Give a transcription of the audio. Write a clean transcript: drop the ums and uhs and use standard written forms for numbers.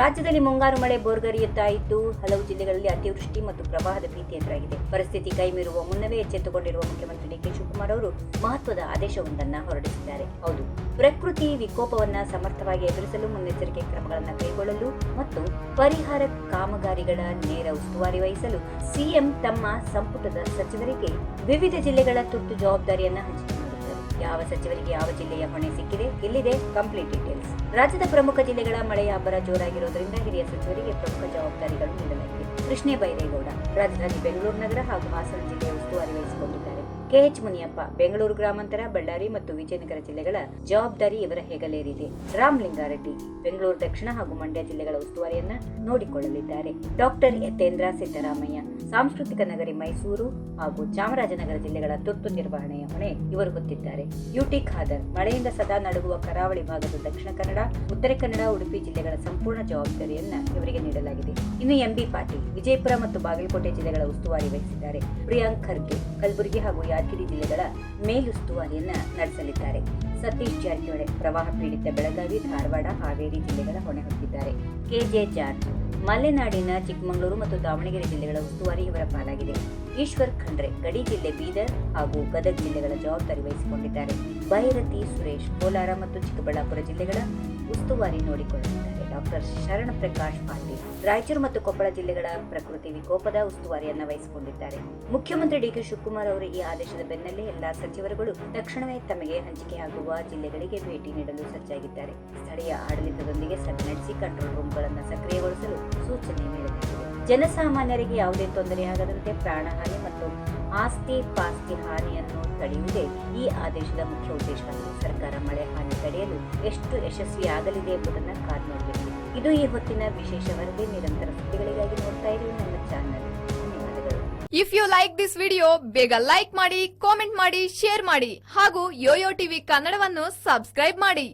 ರಾಜ್ಯದಲ್ಲಿ ಮುಂಗಾರು ಮಳೆ ಬೋರ್ಗರೆಯುತ್ತಾ ಇದ್ದು ಹಲವು ಜಿಲ್ಲೆಗಳಲ್ಲಿ ಅತಿವೃಷ್ಟಿ ಮತ್ತು ಪ್ರವಾಹದ ಭೀತಿ ಎದುರಾಗಿದೆ. ಪರಿಸ್ಥಿತಿ ಕೈಮೀರುವ ಮುನ್ನವೇ ಎಚ್ಚೆತ್ತುಕೊಂಡಿರುವ ಮುಖ್ಯಮಂತ್ರಿ ಡಿ ಕೆ ಶಿವಕುಮಾರ್ ಅವರು ಮಹತ್ವದ ಆದೇಶವೊಂದನ್ನು ಹೊರಡಿಸಿದ್ದಾರೆ. ಹೌದು, ಪ್ರಕೃತಿ ವಿಕೋಪವನ್ನು ಸಮರ್ಥವಾಗಿ ಎದುರಿಸಲು ಮುನ್ನೆಚ್ಚರಿಕೆ ಕ್ರಮಗಳನ್ನು ಕೈಗೊಳ್ಳಲು ಮತ್ತು ಪರಿಹಾರ ಕಾಮಗಾರಿಗಳ ನೇರ ಉಸ್ತುವಾರಿ ವಹಿಸಲು ಸಿಎಂ ತಮ್ಮ ಸಂಪುಟದ ಸಚಿವರಿಗೆ ವಿವಿಧ ಜಿಲ್ಲೆಗಳ ತುರ್ತು ಜವಾಬ್ದಾರಿಯನ್ನು ಹಂಚಿಕೊಂಡಿದ್ದಾರೆ. ಯಾವ ಸಚಿವರಿಗೆ ಯಾವ ಜಿಲ್ಲೆಯ ಹೊಣೆ ಸಿಕ್ಕಿದೆ, ಇಲ್ಲಿದೆ ಕಂಪ್ಲೀಟ್ ಡೀಟೇಲ್ಸ್. ರಾಜ್ಯದ ಪ್ರಮುಖ ಜಿಲ್ಲೆಗಳ ಮಳೆಯ ಅಬ್ಬರ ಜೋರಾಗಿರುವುದರಿಂದ ಹಿರಿಯ ಸಚಿವರಿಗೆ ಪ್ರಮುಖ ಜವಾಬ್ದಾರಿಗಳು ನೀಡಲಾಗಿದೆ. ಕೃಷ್ಣ ಬೈರೇಗೌಡ ರಾಜಧಾನಿ ಬೆಂಗಳೂರು ನಗರ ಹಾಗೂ ಹಾಸನ ಜಿಲ್ಲೆಯ ಉಸ್ತುವಾರಿ ವಹಿಸಿಕೊಂಡಿದ್ದಾರೆ. ಕೆಎಚ್ ಮುನಿಯಪ್ಪ ಬೆಂಗಳೂರು ಗ್ರಾಮಾಂತರ, ಬಳ್ಳಾರಿ ಮತ್ತು ವಿಜಯನಗರ ಜಿಲ್ಲೆಗಳ ಜವಾಬ್ದಾರಿ ಇವರ ಹೆಗಲೇರಿದೆ. ರಾಮಲಿಂಗಾರೆಡ್ಡಿ ಬೆಂಗಳೂರು ದಕ್ಷಿಣ ಹಾಗೂ ಮಂಡ್ಯ ಜಿಲ್ಲೆಗಳ ಉಸ್ತುವಾರಿಯನ್ನ ನೋಡಿಕೊಳ್ಳಲಿದ್ದಾರೆ. ಡಾಕ್ಟರ್ ಯತೇಂದ್ರ ಸಿದ್ದರಾಮಯ್ಯ ಸಾಂಸ್ಕೃತಿಕ ನಗರಿ ಮೈಸೂರು ಹಾಗೂ ಚಾಮರಾಜನಗರ ಜಿಲ್ಲೆಗಳ ತುರ್ತು ನಿರ್ವಹಣೆಯ ಹೊಣೆ ಇವರು ಹೊತ್ತಿದ್ದಾರೆ. ಯುಟಿ ಖಾದರ್ ಮಳೆಯಿಂದ ಸದಾ ನಡುಗುವ ಕರಾವಳಿ ಭಾಗದ ದಕ್ಷಿಣ ಕನ್ನಡ, ಉತ್ತರ ಕನ್ನಡ, ಉಡುಪಿ ಜಿಲ್ಲೆಗಳ ಸಂಪೂರ್ಣ ಜವಾಬ್ದಾರಿಯನ್ನ ಇವರಿಗೆ ನೀಡಲಾಗಿದೆ. ಇನ್ನು ಎಂಬಿ ಪಾಟೀಲ್ ವಿಜಯಪುರ ಮತ್ತು ಬಾಗಲಕೋಟೆ ಜಿಲ್ಲೆಗಳ ಉಸ್ತುವಾರಿ ವಹಿಸಿದ್ದಾರೆ. ಪ್ರಿಯಾಂಕ್ ಖರ್ಗೆ ಕಲಬುರಗಿ ಹಾಗೂ ಯಾದಗಿರಿ ಜಿಲ್ಲೆಗಳ ಮೇಲುಸ್ತುವಾರಿಯನ್ನ ನಡೆಸಲಿದ್ದಾರೆ. ಸತೀಶ್ ಜಾರಕಿಹೊಳಿ ಪ್ರವಾಹ ಪೀಡಿತ ಬೆಳಗಾವಿ, ಧಾರವಾಡ, ಹಾವೇರಿ ಜಿಲ್ಲೆಗಳ ಹೊಣೆ ಹೊತ್ತಿದ್ದಾರೆ. ಕೆಜೆ ಜಾರ್ಜ್ ಮಲೆನಾಡಿನ ಚಿಕ್ಕಮಗಳೂರು ಮತ್ತು ದಾವಣಗೆರೆ ಜಿಲ್ಲೆಗಳ ಉಸ್ತುವಾರಿ ಇವರ ಪಾಲಾಗಿದೆ. ಈಶ್ವರ್ ಖಂಡ್ರೆ ಗಡಿ ಜಿಲ್ಲೆ ಬೀದರ್ ಹಾಗೂ ಗದಗ ಜಿಲ್ಲೆಗಳ ಜವಾಬ್ದಾರಿ ವಹಿಸಿಕೊಂಡಿದ್ದಾರೆ. ಭೈರತಿ ಸುರೇಶ್ ಕೋಲಾರ ಮತ್ತು ಚಿಕ್ಕಬಳ್ಳಾಪುರ ಜಿಲ್ಲೆಗಳ ಉಸ್ತುವಾರಿ ನೋಡಿಕೊಳ್ಳಲಿದ್ದಾರೆ. ಡಾಕ್ಟರ್ ಶರಣ ಪ್ರಕಾಶ್ ಪಾಟೀಲ್ ರಾಯಚೂರು ಮತ್ತು ಕೊಪ್ಪಳ ಜಿಲ್ಲೆಗಳ ಪ್ರಕೃತಿ ವಿಕೋಪದ ಉಸ್ತುವಾರಿಯನ್ನ ವಹಿಸಿಕೊಂಡಿದ್ದಾರೆ. ಮುಖ್ಯಮಂತ್ರಿ ಡಿ ಕೆ ಶಿವಕುಮಾರ್ ಅವರ ಈ ಆದೇಶದ ಬೆನ್ನಲ್ಲೇ ಎಲ್ಲಾ ಸಚಿವರುಗಳು ತಕ್ಷಣವೇ ತಮಗೆ ಹಂಚಿಕೆಯಾಗುವ ಜಿಲ್ಲೆಗಳಿಗೆ ಭೇಟಿ ನೀಡಲು ಸಜ್ಜಾಗಿದ್ದಾರೆ. ಸ್ಥಳೀಯ ಆಡಳಿತದೊಂದಿಗೆ ಸಭೆ ನಡೆಸಿ ಕಂಟ್ರೋಲ್ ರೂಮ್ಗಳನ್ನು ಸಕ್ರಿಯಗೊಳಿಸಲು ಸೂಚನೆ ನೀಡಲಾಗಿದೆ. ಜನಸಾಮಾನ್ಯರಿಗೆ ಯಾವುದೇ ತೊಂದರೆಯಾಗದಂತೆ ಪ್ರಾಣಹಾನಿ ಮತ್ತು ಆಸ್ತಿ ಪಾಸ್ತಿ ಹಾನಿಯನ್ನು ತಡೆಯುವುದೇ ಈ ಆದೇಶದ ಮುಖ್ಯ ಉದ್ದೇಶವಾಗಿದೆ. ಸರ್ಕಾರ ಮಳೆ ಹಾನಿ ತಡೆಯಲು ಎಷ್ಟು ಯಶಸ್ವಿಯಾಗಲಿದೆ ಎಂಬುದನ್ನು ಕಾದು ನೋಡಬೇಕು. ಇದು ಈ ಹೊತ್ತಿನ ವಿಶೇಷ ವರದಿ. ನಿರಂತರ ಸುದ್ದಿಗಳಿಗಾಗಿ ನೋಡ್ತಾ ಇರಿ ನಮ್ಮ ಚಾನೆಲ್. ಧನ್ಯವಾದಗಳು. If you like this video ಬೇಗ ಲೈಕ್ ಮಾಡಿ, ಕಾಮೆಂಟ್ ಮಾಡಿ, ಶೇರ್ ಮಾಡಿ ಹಾಗೂ ಯೋಯೋ ಟಿವಿ ಕನ್ನಡವನ್ನು ಸಬ್ಸ್ಕ್ರೈಬ್ ಮಾಡಿ.